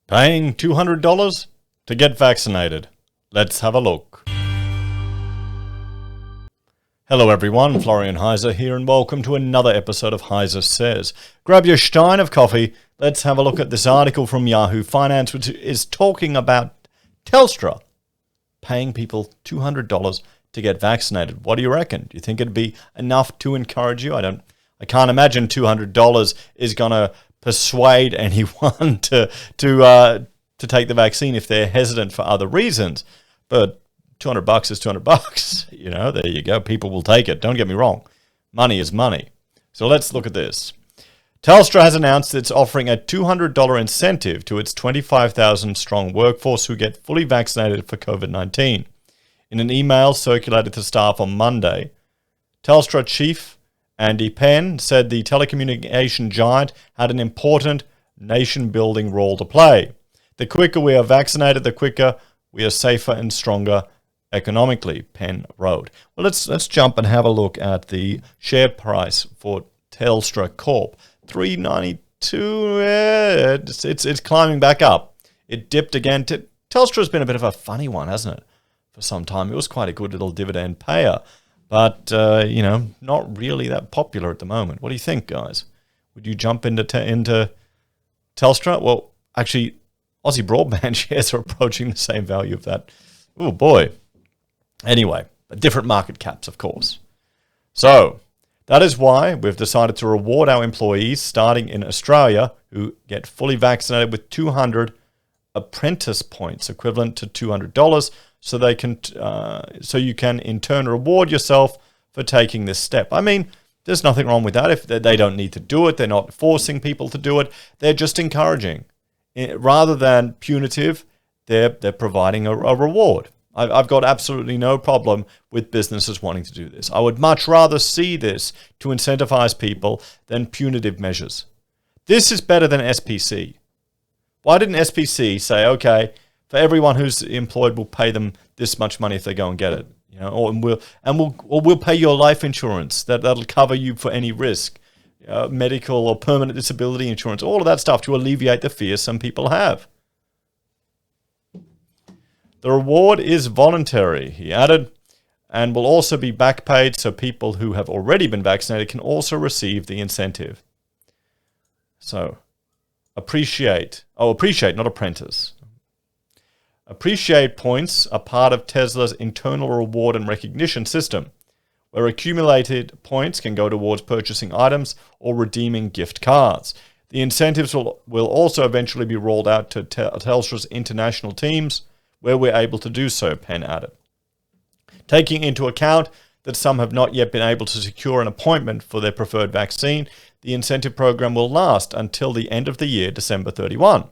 Paying $200 to get vaccinated. Let's have a look. Hello everyone, Florian.heise here, and welcome to another episode of HeiseSays. Grab your stein of coffee. Let's have a look at this article from Yahoo Finance, which is talking about Telstra paying people $200 to get vaccinated. What do you reckon? Do you think it'd be enough to encourage you? I can't imagine $200 is going to persuade anyone to take the vaccine if they're hesitant for other reasons. But $200 is $200. You know, there you go. People will take it. Don't get me wrong. Money is money. So let's look at this. Telstra has announced it's offering a $200 incentive to its 25,000 strong workforce who get fully vaccinated for COVID-19. In an email circulated to staff on Monday, Telstra chief Andy Penn said the telecommunication giant had an important nation-building role to play. The quicker we are vaccinated, the quicker we are safer and stronger economically, Penn wrote. Well, let's jump and have a look at the share price for Telstra Corp. $3.92. It's climbing back up. It dipped again. Telstra's been a bit of a funny one, hasn't it? For some time, it was quite a good little dividend payer. But, not really that popular at the moment. What do you think, guys? Would you jump into Telstra? Well, actually, AussieBroadband shares are approaching the same value of that. Oh, boy. Anyway, different market caps, of course. So, that is why we've decided to reward our employees starting in Australia who get fully vaccinated with 200 apprentice points, equivalent to $200, so you can in turn reward yourself for taking this step. I mean, there's nothing wrong with that. If they don't need to do it, they're not forcing people to do it. They're just encouraging. Rather than punitive, they're providing a reward. I've got absolutely no problem with businesses wanting to do this. I would much rather see this to incentivize people than punitive measures. This is better than SPC. Why didn't SPC say, okay, for everyone who's employed, we'll pay them this much money if they go and get it, or we'll pay your life insurance that'll cover you for any risk, medical or permanent disability insurance, all of that stuff to alleviate the fear some people have. The reward is voluntary, he added, and will also be back paid, so people who have already been vaccinated can also receive the incentive. So, appreciate, not apprentice. Appreciate points are part of Tesla's internal reward and recognition system, where accumulated points can go towards purchasing items or redeeming gift cards. The incentives will also eventually be rolled out to Telstra's international teams, where we're able to do so, Penn added. Taking into account that some have not yet been able to secure an appointment for their preferred vaccine, the incentive program will last until the end of the year, December 31.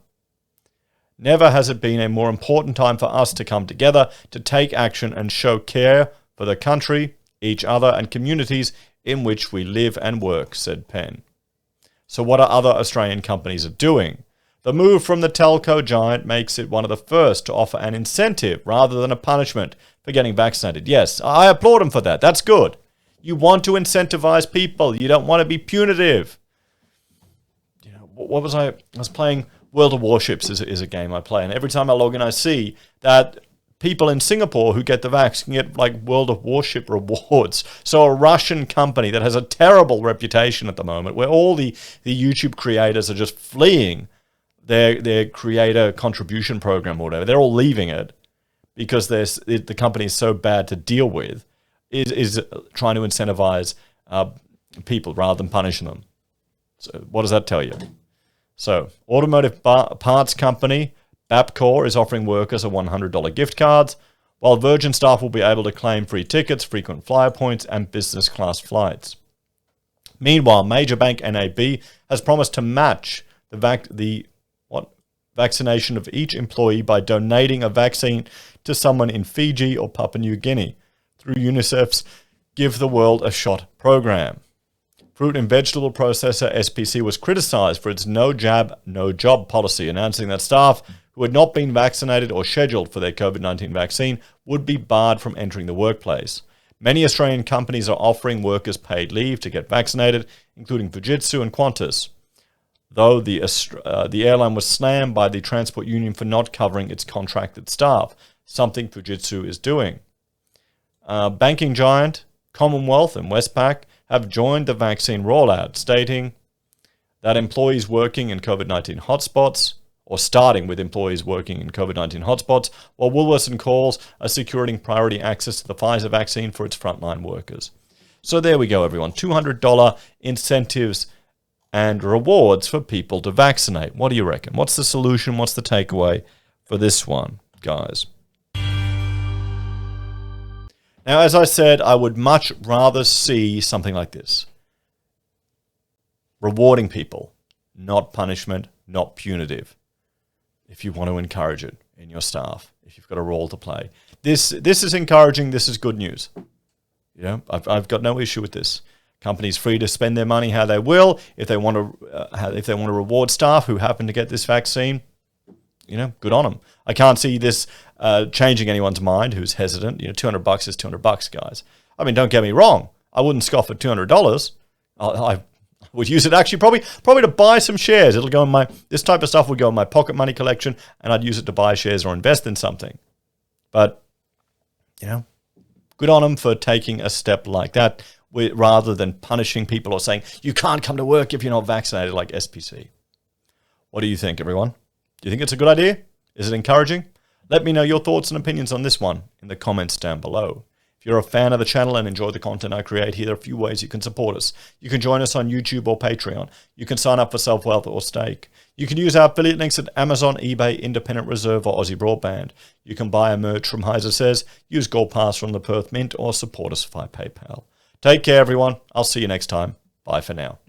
Never has it been a more important time for us to come together to take action and show care for the country, each other, and communities in which we live and work, said Penn. So what are other Australian companies doing? The move from the telco giant makes it one of the first to offer an incentive rather than a punishment for getting vaccinated. Yes, I applaud them for that. That's good. You want to incentivize people. You don't want to be punitive. I was playing World of Warships is a game I play, and every time I log in, I see that people in Singapore who get the vax can get like World of Warship rewards. So a Russian company that has a terrible reputation at the moment, where all the YouTube creators are just fleeing their creator contribution program or whatever, they're all leaving it because the company is so bad to deal with, is trying to incentivize people rather than punishing them. So what does that tell you? So, automotive parts company Bapcor is offering workers a $100 gift cards, while Virgin staff will be able to claim free tickets, frequent flyer points, and business class flights. Meanwhile, major bank NAB has promised to match the vaccination of each employee by donating a vaccine to someone in Fiji or Papua New Guinea through UNICEF's Give the World a Shot program. Fruit and vegetable processor SPC was criticized for its no jab, no job policy, announcing that staff who had not been vaccinated or scheduled for their COVID-19 vaccine would be barred from entering the workplace. Many Australian companies are offering workers paid leave to get vaccinated, including Fujitsu and Qantas. though the airline was slammed by the transport union for not covering its contracted staff, something Fujitsu is doing. Banking giant Commonwealth and Westpac have joined the vaccine rollout, stating that employees working in COVID-19 hotspots, or starting with employees working in COVID-19 hotspots, while Woolworths and Coles are securing priority access to the Pfizer vaccine for its frontline workers. So there we go, everyone. $200 incentives and rewards for people to vaccinate. What do you reckon? What's the solution? What's the takeaway for this one, guys? Now, as I said, I would much rather see something like this. Rewarding people, not punishment, not punitive. If you want to encourage it in your staff, if you've got a role to play. This is encouraging. This is good news. I've got no issue with this. Companies free to spend their money how they will. If they want to reward staff who happen to get this vaccine, good on them. I can't see this changing anyone's mind who's hesitant. $200 is $200, guys. I mean, don't get me wrong. I wouldn't scoff at $200. I would use it actually probably to buy some shares. It'll go in this type of stuff would go in my pocket money collection, and I'd use it to buy shares or invest in something. But good on them for taking a step like that, rather than punishing people or saying you can't come to work if you're not vaccinated, like SPC. What do you think, everyone? Do you think it's a good idea? Is it encouraging? Let me know your thoughts and opinions on this one in the comments down below. If you're a fan of the channel and enjoy the content I create, here are a few ways you can support us. You can join us on YouTube or Patreon. You can sign up for SelfWealth or Stake. You can use our affiliate links at Amazon, eBay, Independent Reserve, or AussieBroadband. You can buy a merch from HeiseSays, use Gold Pass from the Perth Mint, or support us via PayPal. Take care, everyone. I'll see you next time. Bye for now.